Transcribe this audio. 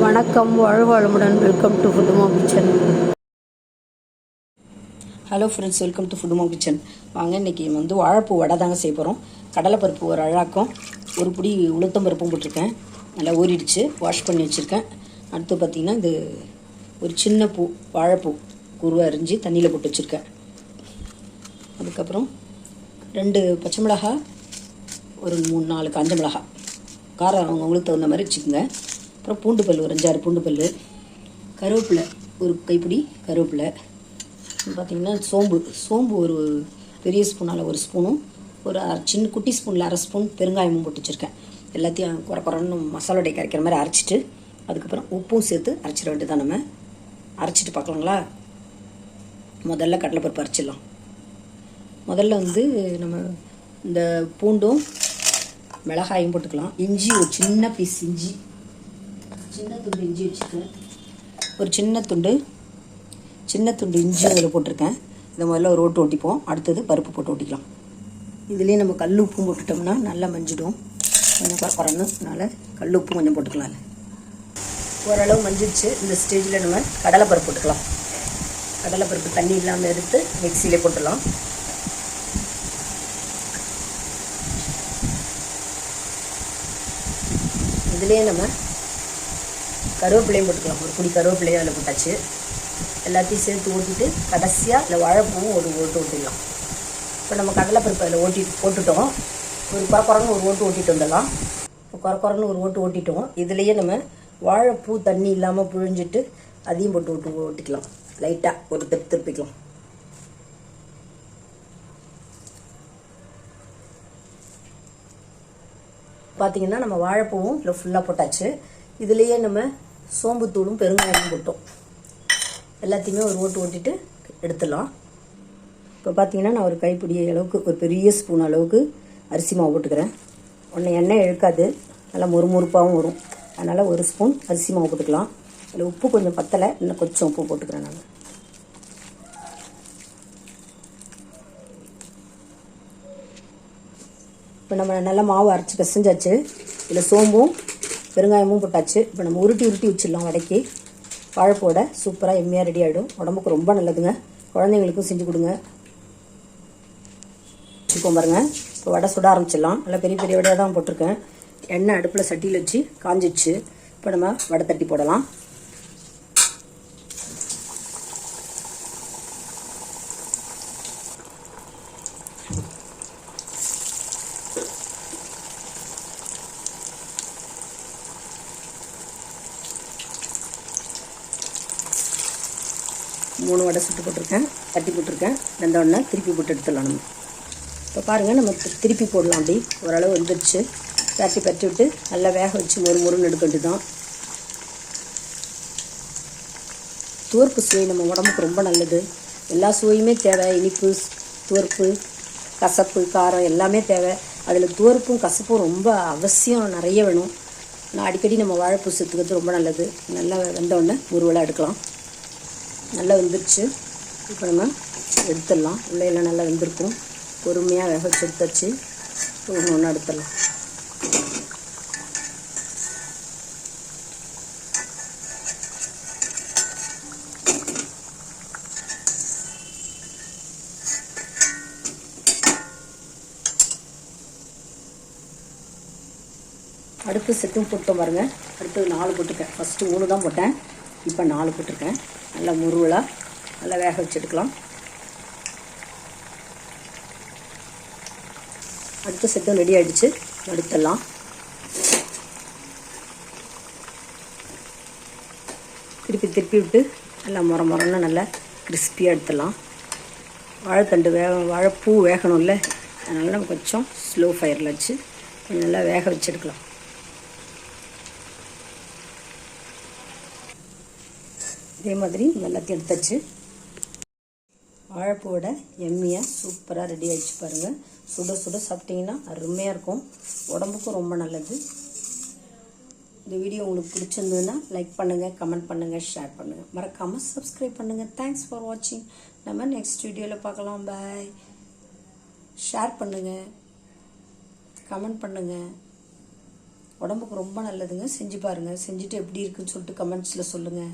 வணக்கம், வாழ்க வளமுடன். வெல்கம் டு ஃபுட்டுமா kitchen. Hello friends, welcome to ஃபுட்டுமா கிச்சன். வாங்க, இன்றைக்கி வாழைப்பூ வடை தாங்க செய்ய போகிறோம். கடலைப்பருப்பு ஒரு அழாக்கம், ஒரு பிடி உளுத்தம்பருப்பும் போட்டிருக்கேன். நல்லா ஊறிடுச்சு, வாஷ் பண்ணி வச்சுருக்கேன். அடுத்து பார்த்திங்கன்னா இது ஒரு சின்ன பூ, வாழைப்பூ குருவை அரிஞ்சு தண்ணியில் போட்டு வச்சுருக்கேன். அதுக்கப்புறம் 2 பச்சை மிளகாய், ஒரு 3-4 காஞ்ச மிளகாய், காரம் அவங்களுக்கு தகுந்த மாதிரி வச்சுக்கோங்க. அப்புறம் பூண்டு பல், ஒரு 5-6 பூண்டு பல், கருவேப்பிலை ஒரு கைப்பிடி கருவேப்பிலை, பார்த்திங்கன்னா சோம்பு ஒரு பெரிய ஸ்பூனால் 1 ஸ்பூனும், ஒரு சின்ன குட்டி ஸ்பூனில் 1/2 ஸ்பூன் பெருங்காயமும் போட்டு வச்சுருக்கேன். எல்லாத்தையும் குறைன்னு மசாலோடைய கரைக்கிற மாதிரி அரைச்சிட்டு, அதுக்கப்புறம் உப்பும் சேர்த்து அரைச்சிட வேண்டியது தான். நம்ம அரைச்சிட்டு பார்க்கலாங்களா? முதல்ல கடலைப்பருப்பு அரைச்சிடலாம். முதல்ல நம்ம இந்த பூண்டும் மிளகாயும் போட்டுக்கலாம். இஞ்சி ஒரு சின்ன பீஸ் இஞ்சி, சின்ன துண்டு இஞ்சி வச்சுருக்கேன். ஒரு சின்ன துண்டு இஞ்சி அதில் போட்டிருக்கேன். இதை முதல்ல ஒரு ஓட்டு ஓட்டிப்போம். அடுத்தது பருப்பு போட்டு ஓட்டிக்கலாம். இதுலேயே நம்ம கல் உப்பும் போட்டுட்டோம்னா நல்லா மஞ்சிடும். கொஞ்சம் குறைன்னு, அதனால் கல் உப்பு கொஞ்சம் போட்டுக்கலாம். இல்லை, ஓரளவு மஞ்சிடுச்சு. இந்த ஸ்டேஜில் நம்ம கடலைப்பருப்பு போட்டுக்கலாம். கடலைப்பருப்பு தண்ணி இல்லாமல் எடுத்து மிக்சியிலே போட்டுடலாம். இதுலேயே நம்ம கருவேப்பிலையும் போட்டுக்கலாம். ஒரு குடி கருவேப்பிலையும் அதில் போட்டாச்சு. எல்லாத்தையும் சேர்த்து ஓட்டிட்டு கடைசியாக இல்லை வாழைப்பூவும் ஒரு ஓட்டு ஓட்டிடலாம். இப்போ நம்ம கடலைப்பருப்பு அதில் போட்டுட்டோம். ஒரு குறன்னு ஒரு ஓட்டு ஓட்டிட்டு வந்துடலாம். இப்போ குறன்னு ஒரு ஓட்டு ஓட்டிட்டோம். இதுலேயே நம்ம வாழைப்பூ தண்ணி இல்லாமல் புழிஞ்சிட்டு அதையும் போட்டு ஓட்டிக்கலாம். லைட்டாக ஒரு திருப்பிக்கலாம். பார்த்திங்கன்னா நம்ம வாழைப்பூவும் இல்லை ஃபுல்லாக போட்டாச்சு. இதுலேயே நம்ம சோம்புத்தூளும் பெருங்காயமும் போட்டோம். எல்லாத்தையுமே ஒரு ஓட்டு ஓட்டிட்டு எடுத்துடலாம். இப்போ பார்த்திங்கன்னா நான் ஒரு கைப்பிடி அளவுக்கு, ஒரு பெரிய ஸ்பூன் அளவுக்கு அரிசி மாவு போட்டுக்கிறேன். எண்ணெய் இழுக்காது, நல்லா முறுமுறுப்பாகவும் வரும். அதனால் 1 ஸ்பூன் அரிசி மாவு போட்டுக்கலாம். அதில் உப்பு கொஞ்சம் பத்தலை, இன்னும் கொஞ்சம் உப்பு போட்டுக்கிறேன் நான். இப்போ நம்ம நல்லா மாவு அரைச்சி பிசைஞ்சாச்சு. இதில் சோம்பும் பெருங்காயமும் போட்டாச்சு. இப்போ நம்ம உருட்டி வச்சிடலாம். வடைக்கு வாழைப்பூட சூப்பராக எம்மையாக ரெடி ஆகிடும். உடம்புக்கு ரொம்ப நல்லதுங்க. குழந்தைங்களுக்கும் செஞ்சு கொடுங்க. வச்சுக்கோம் பாருங்கள். இப்போ வடை சுட ஆரம்பிச்சிடலாம். நல்லா பெரிய பெரிய வடையாக தான் போட்டிருக்கேன். எண்ணெய் அடுப்பில் சட்டியில் வச்சு காஞ்சிச்சு. இப்போ நம்ம வடை தட்டி போடலாம். மூணு வடை சுட்டு போட்டிருக்கேன், தட்டி போட்டிருக்கேன். வெந்தோடனே திருப்பி போட்டு எடுத்துடலாம். நம்ம இப்போ பாருங்கள், நம்ம திருப்பி போடலாம். அப்படி ஓரளவு வந்துடுச்சு. பரட்டி விட்டு நல்லா வேக வச்சு முறுன்னு எடுக்க வேண்டியதுதான். துவர்ப்பு சுவை நம்ம உடம்புக்கு ரொம்ப நல்லது. எல்லா சுவையுமே தேவை. இனிப்பு, துவர்ப்பு, கசப்பு, காரம் எல்லாமே தேவை. அதில் துவர்ப்பும் கசப்பும் ரொம்ப அவசியம், நிறைய வேணும். நான் அடிக்கடி நம்ம வாழைப்பூ சேர்த்துக்கிறது ரொம்ப நல்லது. நல்லா வெந்தோடனே முறுவலாக எடுக்கலாம். நல்லா வெந்துருச்சு. இப்போ நம்ம எடுத்துடலாம். உள்ளையெல்லாம் நல்லா வெந்திருக்கும். பொறுமையாக வேக வச்சு எடுத்தாச்சு. ஒன்று எடுத்துடலாம். அடுத்து செட்டும் போட்டோம் பாருங்கள். அடுத்து 4 போட்டிருக்கேன். ஃபஸ்ட்டு 3 தான் போட்டேன், இப்போ 4 போட்டிருக்கேன். நல்லா முறுவலாக நல்லா வேக வச்சு எடுக்கலாம். அடுத்த செட்டும் ரெடி ஆகிடுச்சு. எடுத்துடலாம். திருப்பி விட்டு நல்லா முறன்னு நல்லா கிறிஸ்பியாக எடுத்துடலாம். வாழைப்பூ வேகணும்ல, அதனால நம்ம கொஞ்சம் ஸ்லோ ஃபயரில் வச்சு கொஞ்சம் நல்லா வேக வச்சு எடுக்கலாம். இதே மாதிரி எல்லாத்தையும் எடுத்தாச்சு. வாழைப்பூவோட எம்மியாக சூப்பராக ரெடி ஆகிடுச்சு பாருங்கள். சுட சுட சாப்பிட்டிங்கன்னா அருமையாக இருக்கும். உடம்புக்கும் ரொம்ப நல்லது. இந்த வீடியோ உங்களுக்கு பிடிச்சிருந்ததுன்னா லைக் பண்ணுங்கள், கமெண்ட் பண்ணுங்கள், ஷேர் பண்ணுங்கள். மறக்காமல் சப்ஸ்கிரைப் பண்ணுங்கள். தேங்க்ஸ் ஃபார் வாட்சிங். நம்ம நெக்ஸ்ட் வீடியோவில் பார்க்கலாம். பாய். ஷேர் பண்ணுங்கள், கமெண்ட் பண்ணுங்கள். உடம்புக்கு ரொம்ப நல்லதுங்க. செஞ்சு பாருங்கள். செஞ்சுட்டு எப்படி இருக்குன்னு சொல்லிட்டு கமெண்ட்ஸில் சொல்லுங்கள்.